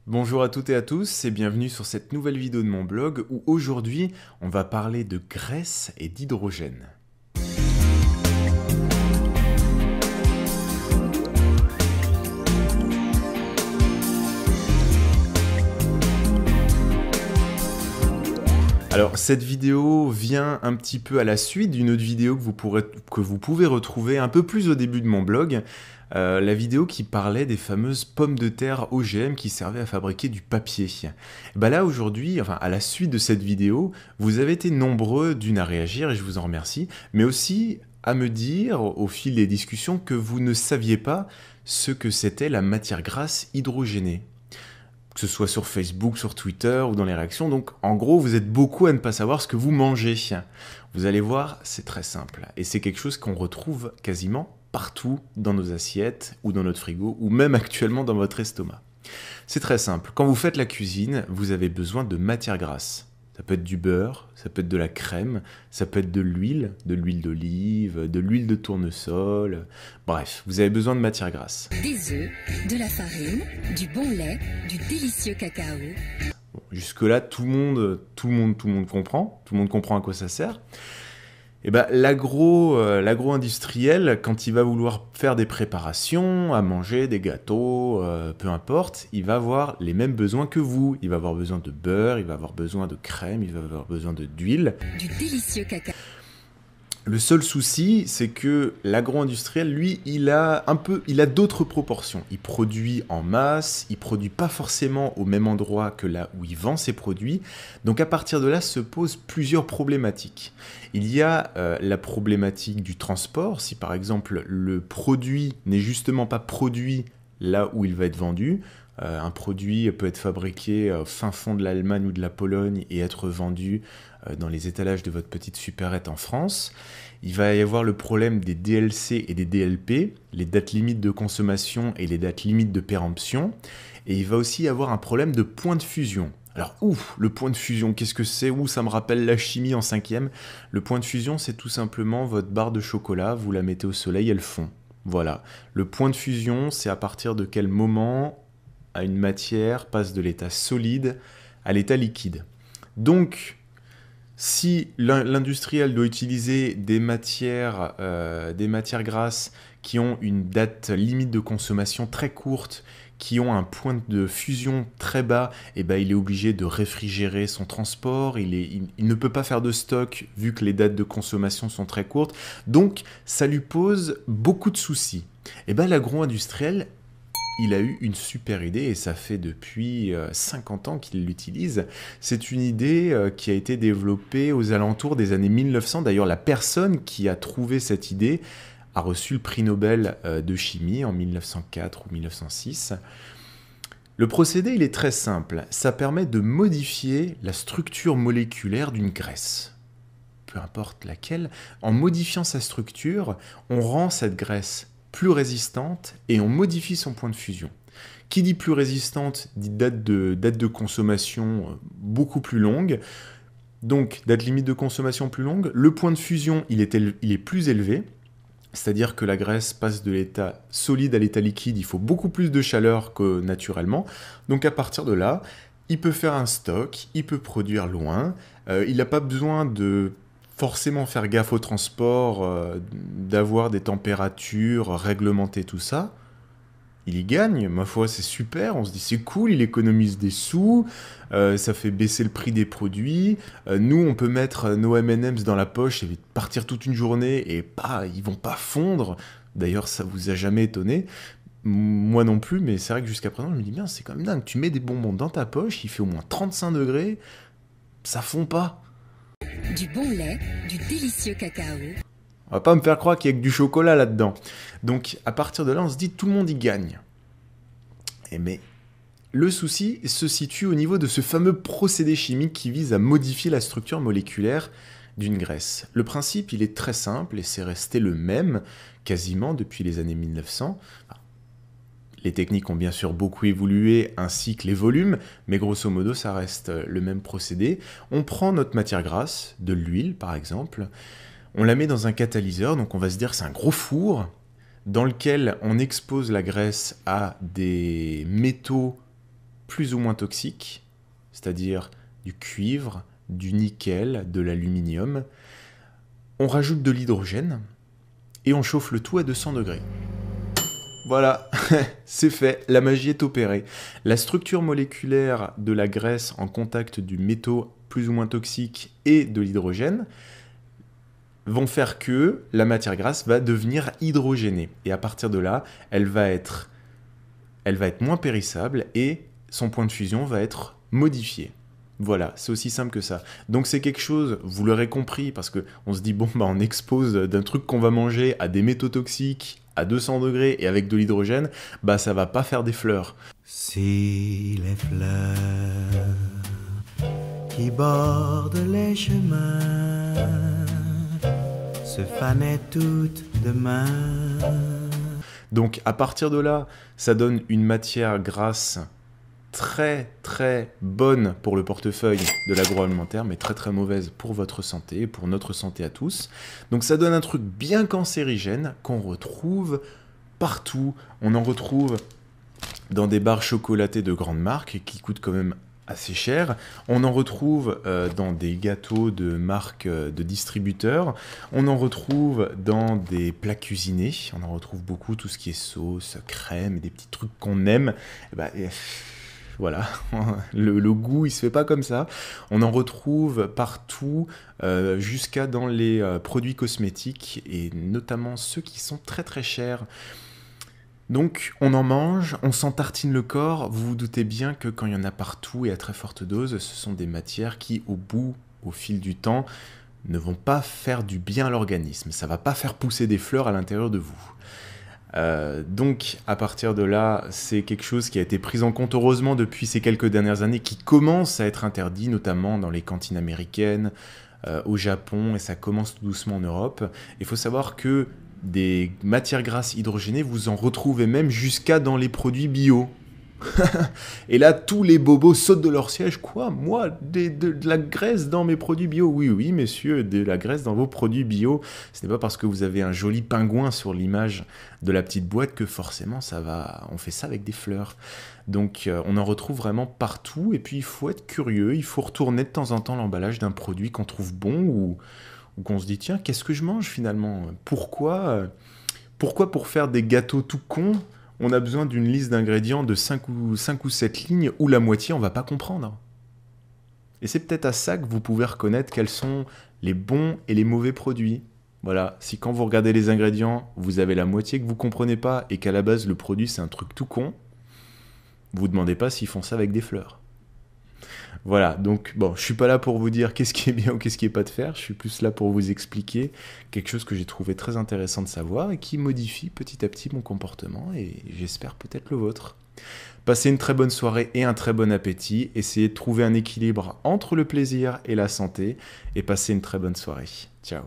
Bonjour à toutes et à tous et bienvenue sur cette nouvelle vidéo de mon blog où aujourd'hui on va parler de graisse et d'hydrogène. Alors cette vidéo vient un petit peu à la suite d'une autre vidéo que vous pouvez retrouver un peu plus au début de mon blog, la vidéo qui parlait des fameuses pommes de terre OGM qui servaient à fabriquer du papier. Bah là aujourd'hui, enfin à la suite de cette vidéo, vous avez été nombreux d'une à réagir et je vous en remercie, mais aussi à me dire au fil des discussions que vous ne saviez pas ce que c'était la matière grasse hydrogénée. Que ce soit sur Facebook, sur Twitter ou dans les réactions. Donc en gros, vous êtes beaucoup à ne pas savoir ce que vous mangez. Vous allez voir, c'est très simple. Et c'est quelque chose qu'on retrouve quasiment partout dans nos assiettes ou dans notre frigo ou même actuellement dans votre estomac. C'est très simple. Quand vous faites la cuisine, vous avez besoin de matière grasse. Ça peut être du beurre, ça peut être de la crème, ça peut être de l'huile d'olive, de l'huile de tournesol. Bref, vous avez besoin de matière grasse. Des œufs, de la farine, du bon lait, du délicieux cacao. Bon, jusque-là, tout le monde comprend. Tout le monde comprend à quoi ça sert. Et ben, l'agro-industriel, quand il va vouloir faire des préparations, à manger, des gâteaux, peu importe, il va avoir les mêmes besoins que vous. Il va avoir besoin de beurre, il va avoir besoin de crème, il va avoir besoin d'huile. Du délicieux cacao. Le seul souci, c'est que l'agro-industriel, lui, il a d'autres proportions. Il produit en masse, il produit pas forcément au même endroit que là où il vend ses produits. Donc à partir de là se posent plusieurs problématiques. Il y a la problématique du transport. Si par exemple le produit n'est justement pas produit là où il va être vendu, un produit peut être fabriqué au fin fond de l'Allemagne ou de la Pologne et être vendu dans les étalages de votre petite supérette en France. Il va y avoir le problème des DLC et des DLP, les dates limites de consommation et les dates limites de péremption. Et il va aussi y avoir un problème de point de fusion. Alors, le point de fusion, qu'est-ce que c'est? Ça me rappelle la chimie en 5e. Le point de fusion, c'est tout simplement votre barre de chocolat, vous la mettez au soleil, elle fond. Voilà. Le point de fusion, c'est à partir de quel moment une matière passe de l'état solide à l'état liquide. Donc, si l'industriel doit utiliser des matières grasses qui ont une date limite de consommation très courte, qui ont un point de fusion très bas, et ben il est obligé de réfrigérer son transport, il ne peut pas faire de stock vu que les dates de consommation sont très courtes, donc ça lui pose beaucoup de soucis. Et ben l'agro-industriel, il a eu une super idée et ça fait depuis 50 ans qu'il l'utilise. C'est une idée qui a été développée aux alentours des années 1900. D'ailleurs, la personne qui a trouvé cette idée a reçu le prix Nobel de chimie en 1904 ou 1906. Le procédé, il est très simple. Ça permet de modifier la structure moléculaire d'une graisse, peu importe laquelle. En modifiant sa structure, on rend cette graisse plus résistante et on modifie son point de fusion. Qui dit plus résistante dit date de consommation beaucoup plus longue. Donc, date limite de consommation plus longue. Le point de fusion, il est plus élevé. C'est-à-dire que la graisse passe de l'état solide à l'état liquide. Il faut beaucoup plus de chaleur que naturellement. Donc, à partir de là, il peut faire un stock, il peut produire loin. Il n'a pas besoin de forcément faire gaffe au transport, d'avoir des températures réglementées, tout ça. Il y gagne, ma foi, c'est super, on se dit c'est cool, il économise des sous, ça fait baisser le prix des produits, nous on peut mettre nos M&M's dans la poche et partir toute une journée et ils vont pas fondre, d'ailleurs ça vous a jamais étonné, moi non plus, mais c'est vrai que jusqu'à présent je me dis bien, c'est quand même dingue, tu mets des bonbons dans ta poche, il fait au moins 35 degrés, ça fond pas. Du bon lait, du délicieux cacao. On va pas me faire croire qu'il y a que du chocolat là-dedans. Donc, à partir de là, on se dit tout le monde y gagne. Mais le souci se situe au niveau de ce fameux procédé chimique qui vise à modifier la structure moléculaire d'une graisse. Le principe, il est très simple et c'est resté le même quasiment depuis les années 1900. Les techniques ont bien sûr beaucoup évolué, ainsi que les volumes, mais grosso modo, ça reste le même procédé. On prend notre matière grasse, de l'huile par exemple, on la met dans un catalyseur, donc on va se dire c'est un gros four dans lequel on expose la graisse à des métaux plus ou moins toxiques, c'est-à-dire du cuivre, du nickel, de l'aluminium. On rajoute de l'hydrogène et on chauffe le tout à 200 degrés. Voilà, c'est fait, la magie est opérée. La structure moléculaire de la graisse en contact du métaux plus ou moins toxique et de l'hydrogène vont faire que la matière grasse va devenir hydrogénée. Et à partir de là, elle va être moins périssable et son point de fusion va être modifié. Voilà, c'est aussi simple que ça. Donc c'est quelque chose, vous l'aurez compris, parce qu'on se dit, bon, bah, on expose d'un truc qu'on va manger à des métaux toxiques à 200 degrés et avec de l'hydrogène, bah ça va pas faire des fleurs. Si les fleurs qui bordent les chemins se fanaient toutes demain. Donc à partir de là, ça donne une matière grasse très très bonne pour le portefeuille de l'agroalimentaire, mais très très mauvaise pour votre santé, pour notre santé à tous. Donc ça donne un truc bien cancérigène qu'on retrouve partout. On en retrouve dans des barres chocolatées de grandes marques qui coûtent quand même assez cher. On en retrouve dans des gâteaux de marques de distributeurs. On en retrouve dans des plats cuisinés. On en retrouve beaucoup, tout ce qui est sauce, crème, des petits trucs qu'on aime. Voilà, le goût, il se fait pas comme ça. On en retrouve partout, jusqu'à dans les produits cosmétiques, et notamment ceux qui sont très très chers. Donc, on en mange, on s'en tartine le corps. Vous vous doutez bien que quand il y en a partout et à très forte dose, ce sont des matières qui, au fil du temps, ne vont pas faire du bien à l'organisme. Ça va pas faire pousser des fleurs à l'intérieur de vous. Donc à partir de là, c'est quelque chose qui a été pris en compte heureusement depuis ces quelques dernières années, qui commence à être interdit, notamment dans les cantines américaines, au Japon, et ça commence tout doucement en Europe. Il faut savoir que des matières grasses hydrogénées, vous en retrouvez même jusqu'à dans les produits bio. Et là, tous les bobos sautent de leur siège. Quoi? Moi, de la graisse dans mes produits bio? Oui, oui, messieurs, de la graisse dans vos produits bio. Ce n'est pas parce que vous avez un joli pingouin sur l'image de la petite boîte que forcément ça va. On fait ça avec des fleurs. Donc, on en retrouve vraiment partout. Et puis, il faut être curieux. Il faut retourner de temps en temps l'emballage d'un produit qu'on trouve bon ou qu'on se dit, tiens, qu'est-ce que je mange finalement? Pourquoi pour faire des gâteaux tout cons, on a besoin d'une liste d'ingrédients de 5 ou 7 lignes où la moitié, on va pas comprendre. Et c'est peut-être à ça que vous pouvez reconnaître quels sont les bons et les mauvais produits. Voilà, si quand vous regardez les ingrédients, vous avez la moitié que vous comprenez pas et qu'à la base, le produit, c'est un truc tout con, vous vous demandez pas s'ils font ça avec des fleurs. Voilà, donc bon, je suis pas là pour vous dire qu'est-ce qui est bien ou qu'est-ce qui est pas de faire, je suis plus là pour vous expliquer quelque chose que j'ai trouvé très intéressant de savoir et qui modifie petit à petit mon comportement et j'espère peut-être le vôtre. Passez une très bonne soirée et un très bon appétit, essayez de trouver un équilibre entre le plaisir et la santé et passez une très bonne soirée. Ciao.